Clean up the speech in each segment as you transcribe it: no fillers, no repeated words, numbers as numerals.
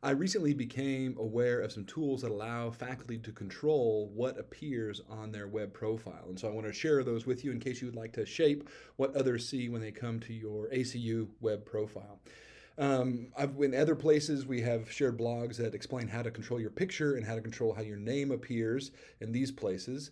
I recently became aware of some tools that allow faculty to control what appears on their web profile. And so I want to share those with you in case you would like to shape what others see when they come to your ACU web profile. In other places, we have shared blogs that explain how to control your picture and how to control how your name appears in these places.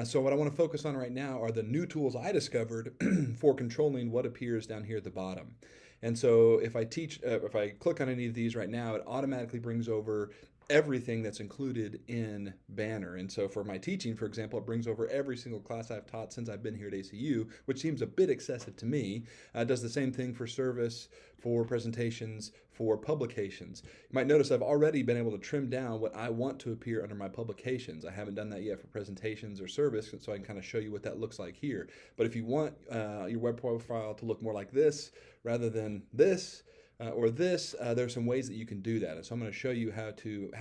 So what I want to focus on right now are the new tools I discovered for controlling what appears down here at the bottom. And so if I click on any of these right now, it automatically brings over everything that's included in Banner. And so for my teaching, for example, it brings over every single class I've taught since I've been here at ACU, which seems a bit excessive to me. It does the same thing for service, for presentations, for publications. You might notice I've already been able to trim down what I want to appear under my publications. I haven't done that yet for presentations or service, so I can kind of show you what that looks like here. But if you want your web profile to look more like this rather than this, or this, there's some ways that you can do that. And so I'm going to show you how to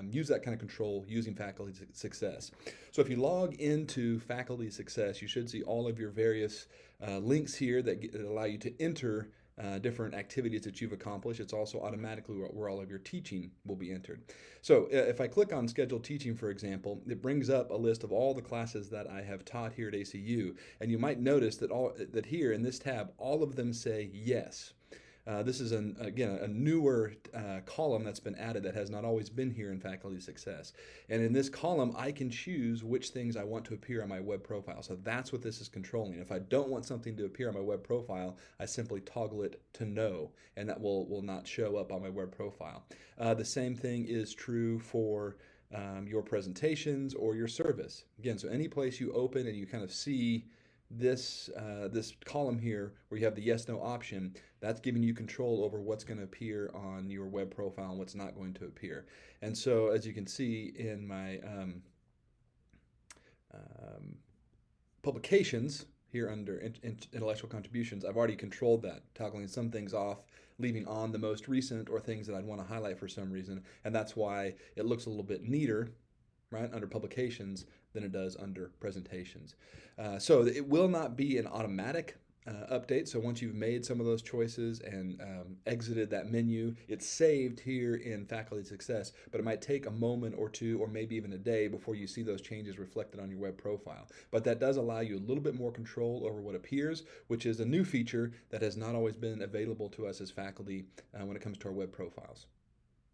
use that kind of control using Faculty Success. So if you log into Faculty Success, you should see all of your various links here that allow you to enter different activities that you've accomplished. It's also automatically where all of your teaching will be entered. So if I click on Scheduled Teaching, for example, it brings up a list of all the classes that I have taught here at ACU. And you might notice that here in this tab, all of them say yes. This is, again, a newer column that's been added that has not always been here in Faculty Success. And in this column, I can choose which things I want to appear on my web profile. So that's what this is controlling. If I don't want something to appear on my web profile, I simply toggle it to no, and that will not show up on my web profile. The same thing is true for your presentations or your service. Again, so any place you open and you kind of see this column here where you have the yes no option, that's giving you control over what's going to appear on your web profile and what's not going to appear. And so as you can see in my publications here under intellectual contributions, I've already controlled that, toggling some things off, leaving on the most recent or things that I'd want to highlight for some reason. And that's why it looks a little bit neater, right, under publications than it does under presentations. So it will not be an automatic update. So once you've made some of those choices and exited that menu, it's saved here in Faculty Success, but it might take a moment or two or maybe even a day before you see those changes reflected on your web profile. But that does allow you a little bit more control over what appears, which is a new feature that has not always been available to us as faculty when it comes to our web profiles.